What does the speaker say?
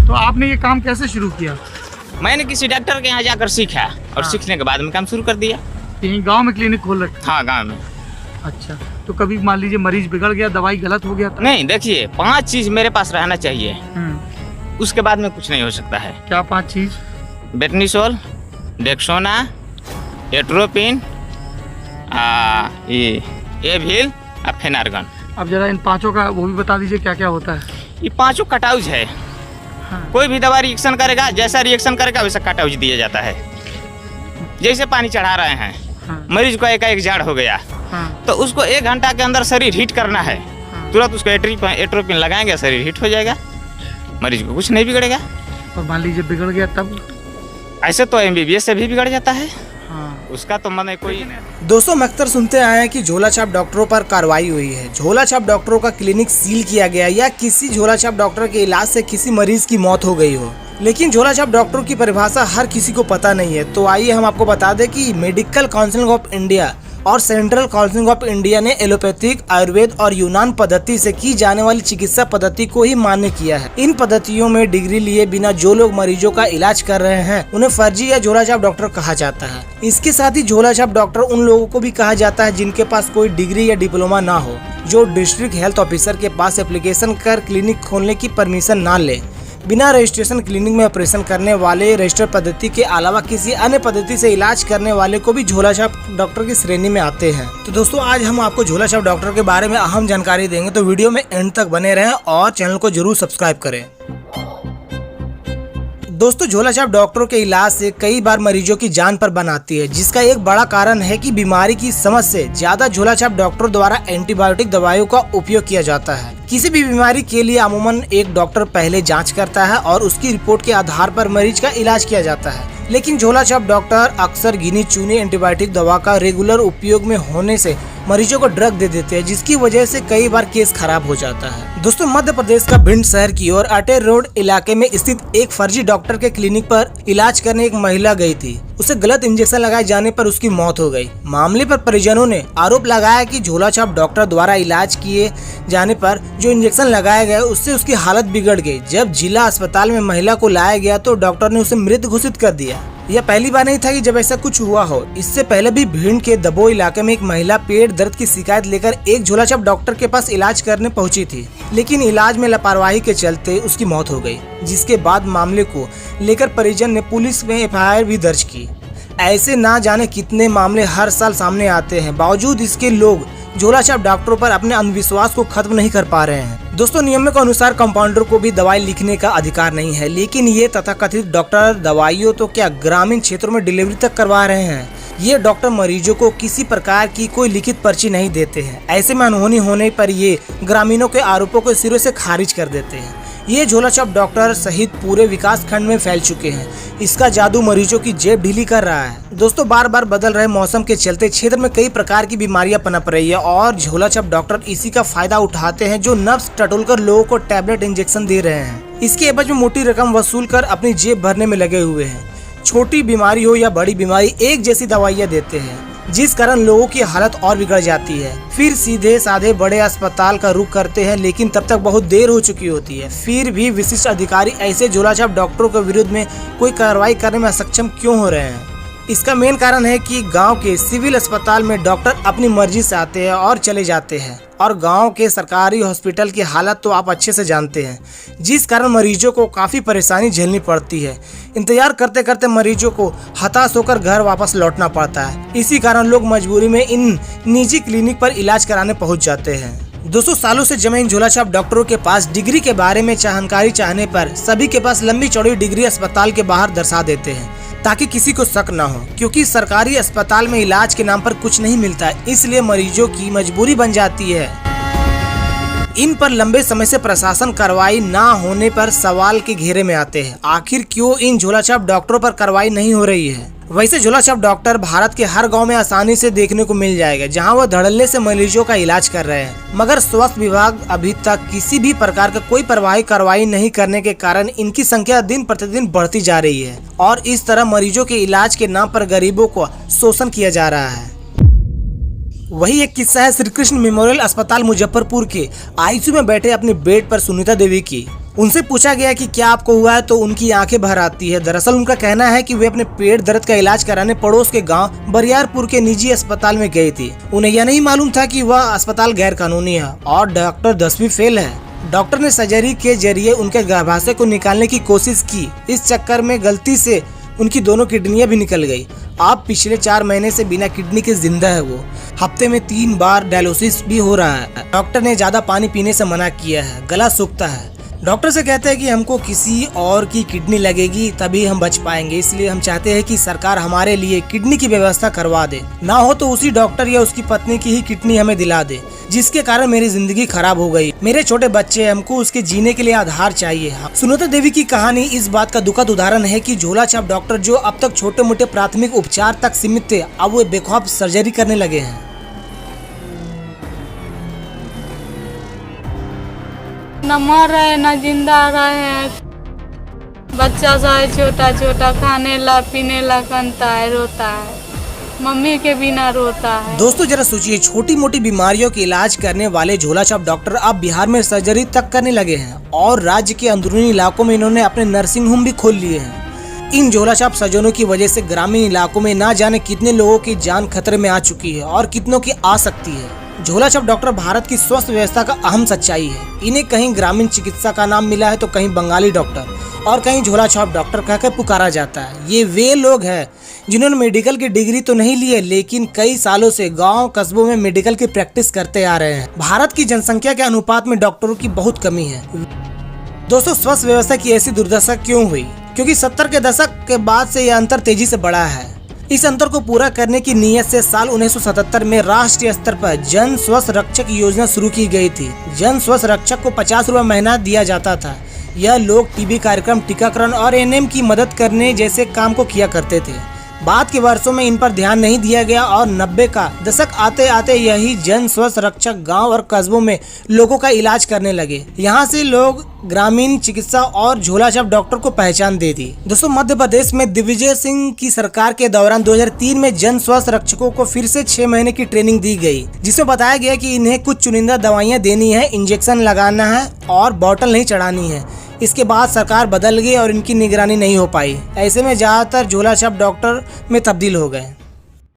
तो आपने ये काम कैसे शुरू किया? मैंने किसी डॉक्टर के यहाँ जाकर सीखा और सीखने के बाद में काम शुरू कर दिया। यहीं गांव में क्लिनिक खोल रखा? हाँ, गांव में। अच्छा, तो कभी मान लीजिए मरीज बिगड़ गया, दवाई गलत हो गया तो? नहीं, देखिए 5 चीज मेरे पास रहना चाहिए, उसके बाद में कुछ नहीं हो सकता है। क्या 5 चीज? बेटनीसोल, डेक्सोना, एट्रोपिन, एविल और फेनार्गन। अब जरा इन 5 का वो भी बता दीजिए क्या क्या होता है। ये 5 कटाउज है। हाँ। कोई भी दवा रिएक्शन करेगा, जैसा रिएक्शन करेगा वैसा कटाउज दिया जाता है। जैसे पानी चढ़ा रहे हैं, हाँ। मरीज को एक झाड़ हो गया, हाँ। तो उसको 1 घंटा के अंदर शरीर हीट करना है। हाँ। तुरंत उसको एट्रोपिन लगाएंगे, शरीर हीट हो जाएगा, मरीज को कुछ नहीं बिगड़ेगा। और मान लीजिए बिगड़ गया तब? ऐसे तो MBBS से भी बिगड़ जाता है। हाँ। उसका तो मन कोई। दोस्तों, हम अक्सर सुनते आए हैं कि झोलाछाप डॉक्टरों पर कार्रवाई हुई है, झोलाछाप डॉक्टरों का क्लिनिक सील किया गया या किसी झोलाछाप डॉक्टर के इलाज से किसी मरीज की मौत हो गई हो। लेकिन झोलाछाप डॉक्टरों की परिभाषा हर किसी को पता नहीं है। तो आइए हम आपको बता दें कि मेडिकल काउंसिल ऑफ इंडिया और सेंट्रल काउंसिल ऑफ इंडिया ने एलोपैथिक, आयुर्वेद और यूनान पद्धति से की जाने वाली चिकित्सा पद्धति को ही मान्य किया है। इन पद्धतियों में डिग्री लिए बिना जो लोग मरीजों का इलाज कर रहे हैं उन्हें फर्जी या झोलाछाप डॉक्टर कहा जाता है। इसके साथ ही झोलाछाप डॉक्टर उन लोगों को भी कहा जाता है जिनके पास कोई डिग्री या डिप्लोमा ना हो, जो डिस्ट्रिक्ट हेल्थ ऑफिसर के पास एप्लीकेशन कर क्लिनिक खोलने की परमिशन ना ले, बिना रजिस्ट्रेशन क्लिनिक में ऑपरेशन करने वाले, रजिस्टर पद्धति के अलावा किसी अन्य पद्धति से इलाज करने वाले को भी झोलाछाप डॉक्टर की श्रेणी में आते हैं। तो दोस्तों, आज हम आपको झोलाछाप डॉक्टर के बारे में अहम जानकारी देंगे, तो वीडियो में एंड तक बने रहें और चैनल को जरूर सब्सक्राइब करें। दोस्तों, झोलाछाप डॉक्टरों के इलाज से कई बार मरीजों की जान पर बन आती है, जिसका एक बड़ा कारण है कि बीमारी की समझ से ज्यादा झोलाछाप डॉक्टरों द्वारा एंटीबायोटिक दवाइयों का उपयोग किया जाता है। किसी भी बीमारी के लिए अमूमन एक डॉक्टर पहले जांच करता है और उसकी रिपोर्ट के आधार पर मरीज का इलाज किया जाता है। लेकिन झोलाछाप डॉक्टर अक्सर गिनी चुनी एंटीबायोटिक दवा का रेगुलर उपयोग में होने से मरीजों को ड्रग दे देते हैं, जिसकी वजह से कई बार केस खराब हो जाता है। दोस्तों, मध्य प्रदेश का भिंड शहर की ओर अटेर रोड इलाके में स्थित एक फर्जी डॉक्टर के क्लिनिक पर इलाज करने एक महिला गई थी। उसे गलत इंजेक्शन लगाए जाने पर उसकी मौत हो गई। मामले पर परिजनों ने आरोप लगाया कि झोलाछाप डॉक्टर द्वारा इलाज किए जाने पर जो इंजेक्शन लगाए गए उससे उसकी हालत बिगड़ गई। जब जिला अस्पताल में महिला को लाया गया तो डॉक्टर ने उसे मृत घोषित कर दिया। यह पहली बार नहीं था कि जब ऐसा कुछ हुआ हो। इससे पहले भी भिंड के दबो इलाके में एक महिला पेट दर्द की शिकायत लेकर एक झोलाछाप डॉक्टर के पास इलाज करने पहुंची थी, लेकिन इलाज में लापरवाही के चलते उसकी मौत हो गई, जिसके बाद मामले को लेकर परिजन ने पुलिस में FIR भी दर्ज की। ऐसे ना जाने कितने मामले हर साल सामने आते हैं, बावजूद इसके लोग झोलाछाप डॉक्टरों पर अपने अंधविश्वास को खत्म नहीं कर पा रहे हैं। दोस्तों, नियमों के अनुसार कंपाउंडर को भी दवाई लिखने का अधिकार नहीं है, लेकिन ये तथाकथित डॉक्टर दवाइयों तो क्या ग्रामीण क्षेत्रों में डिलीवरी तक करवा रहे हैं। ये डॉक्टर मरीजों को किसी प्रकार की कोई लिखित पर्ची नहीं देते हैं। ऐसे में अनहोनी होने पर ये ग्रामीणों के आरोपों को सिरों से खारिज कर देते हैं। ये झोलाछाप डॉक्टर सहित पूरे विकास खंड में फैल चुके हैं। इसका जादू मरीजों की जेब ढीली कर रहा है। दोस्तों, बार बार बदल रहे मौसम के चलते क्षेत्र में कई प्रकार की बीमारियां पनप रही है और झोलाछाप डॉक्टर इसी का फायदा उठाते हैं, जो नब्ज टटोलकर लोगों को टैबलेट इंजेक्शन दे रहे हैं। इसके एवज में मोटी रकम वसूल कर अपनी जेब भरने में लगे हुए हैं। छोटी बीमारी हो या बड़ी बीमारी, एक जैसी दवाइयाँ देते हैं, जिस कारण लोगों की हालत और बिगड़ जाती है। फिर सीधे साधे बड़े अस्पताल का रुख करते हैं, लेकिन तब तक बहुत देर हो चुकी होती है। फिर भी विशिष्ट अधिकारी ऐसे झोलाछाप डॉक्टरों के विरुद्ध में कोई कार्रवाई करने में सक्षम क्यों हो रहे हैं? इसका मेन कारण है कि गांव के सिविल अस्पताल में डॉक्टर अपनी मर्जी से आते हैं और चले जाते हैं, और गांव के सरकारी हॉस्पिटल की हालत तो आप अच्छे से जानते हैं, जिस कारण मरीजों को काफ़ी परेशानी झेलनी पड़ती है। इंतजार करते करते मरीजों को हताश होकर घर वापस लौटना पड़ता है। इसी कारण लोग मजबूरी में इन निजी क्लिनिक पर इलाज कराने पहुंच जाते हैं। दोस्तों, सालों से जमे इन झोलाछाप डॉक्टरों के पास डिग्री के बारे में जानकारी चाहने पर सभी के पास लंबी चौड़ी डिग्री अस्पताल के बाहर दर्शा देते हैं, ताकि किसी को शक न हो, क्योंकि सरकारी अस्पताल में इलाज के नाम पर कुछ नहीं मिलता, इसलिए मरीजों की मजबूरी बन जाती है। इन पर लंबे समय से प्रशासन कार्रवाई ना होने पर सवाल के घेरे में आते हैं। आखिर क्यों इन झोलाछाप डॉक्टरों पर कार्रवाई नहीं हो रही है? वैसे झोलाछाप डॉक्टर भारत के हर गांव में आसानी से देखने को मिल जाएगा, जहां वह धड़ल्ले से मरीजों का इलाज कर रहे हैं, मगर स्वास्थ्य विभाग अभी तक किसी भी प्रकार का कोई प्रभावी कार्रवाई नहीं करने के कारण इनकी संख्या दिन प्रतिदिन बढ़ती जा रही है और इस तरह मरीजों के इलाज के नाम पर गरीबों को शोषण किया जा रहा है। वही एक किस्सा है श्री कृष्ण मेमोरियल अस्पताल मुजफ्फरपुर के ICU में बैठे अपने बेड पर सुनीता देवी की। उनसे पूछा गया कि क्या आपको हुआ है तो उनकी आंखें भर आती है। दरअसल उनका कहना है कि वे अपने पेट दर्द का इलाज कराने पड़ोस के गांव बरियारपुर के निजी अस्पताल में गई थी। उन्हें यह नहीं मालूम था कि वह अस्पताल गैर कानूनी है और डॉक्टर 10वीं फेल है। डॉक्टर ने सर्जरी के जरिए उनके गर्भाशय को निकालने की कोशिश की। इस चक्कर में गलती से उनकी दोनों किडनियां भी निकल गई। अब पिछले 4 महीने से बिना किडनी के जिंदा है वो। हफ्ते में 3 बार डायलिसिस भी हो रहा है। डॉक्टर ने ज्यादा पानी पीने से मना किया है, गला सूखता है। डॉक्टर से कहते हैं कि हमको किसी और की किडनी लगेगी तभी हम बच पाएंगे, इसलिए हम चाहते हैं कि सरकार हमारे लिए किडनी की व्यवस्था करवा दे, ना हो तो उसी डॉक्टर या उसकी पत्नी की ही किडनी हमें दिला दे, जिसके कारण मेरी जिंदगी खराब हो गई। मेरे छोटे बच्चे, हमको उसके जीने के लिए आधार चाहिए। सुनीता देवी की कहानी इस बात का दुखद उदाहरण है कि झोला छाप डॉक्टर जो अब तक छोटे मोटे प्राथमिक उपचार तक सीमित थे, अब वो बेखौफ सर्जरी करने लगे हैं। न मर रहे न जिंदा रहे, बच्चा सा है छोटा छोटा, खाने ला पीने ला कनता है, रोता है, मम्मी के बिना रोता है। दोस्तों जरा सोचिए, छोटी मोटी बीमारियों के इलाज करने वाले झोला छाप डॉक्टर अब बिहार में सर्जरी तक करने लगे हैं और राज्य के अंदरूनी इलाकों में इन्होंने अपने नर्सिंग होम भी खोल लिए हैं। इन झोला छाप सर्जनों की वजह से ग्रामीण इलाकों में ना जाने कितने लोगों की जान खतरे में आ चुकी है और कितनों की आ सकती है। झोला छाप डॉक्टर भारत की स्वास्थ्य व्यवस्था का अहम सच्चाई है। इन्हें कहीं ग्रामीण चिकित्सा का नाम मिला है तो कहीं बंगाली डॉक्टर और कहीं झोला छाप डॉक्टर कहकर पुकारा जाता है। ये वे लोग हैं जिन्होंने मेडिकल की डिग्री तो नहीं ली है, लेकिन कई सालों से गांव कस्बों में मेडिकल की प्रैक्टिस करते आ रहे हैं। भारत की जनसंख्या के अनुपात में डॉक्टरों की बहुत कमी है। दोस्तों स्वास्थ्य व्यवस्था की ऐसी दुर्दशा क्यों हुई? क्योंकि 70 के दशक के बाद से यह अंतर तेजी से बढ़ा है। इस अंतर को पूरा करने की नीयत से साल 1977 में राष्ट्रीय स्तर पर जन स्वास्थ्य रक्षक योजना शुरू की गई थी। जन स्वास्थ्य रक्षक को 50 रुपए महीना दिया जाता था। यह लोग टीबी कार्यक्रम, टीकाकरण और एएनएम की मदद करने जैसे काम को किया करते थे। बाद के वर्षों में इन पर ध्यान नहीं दिया गया और 90 का दशक आते आते यही जन स्वास्थ्य रक्षक गांव और कस्बों में लोगों का इलाज करने लगे। यहाँ से लोग ग्रामीण चिकित्सा और झोला छाप डॉक्टर को पहचान दे दी। दोस्तों मध्य प्रदेश में दिग्विजय सिंह की सरकार के दौरान 2003 में जन स्वास्थ्य रक्षकों को फिर से 6 महीने की ट्रेनिंग दी गई, जिसमें बताया गया कि इन्हें कुछ चुनिंदा दवाइयाँ देनी है, इंजेक्शन लगाना है और बॉटल नहीं चढ़ानी है। इसके बाद सरकार बदल गई और इनकी निगरानी नहीं हो पाई। ऐसे में ज्यादातर झोला छाप डॉक्टर में तब्दील हो गए।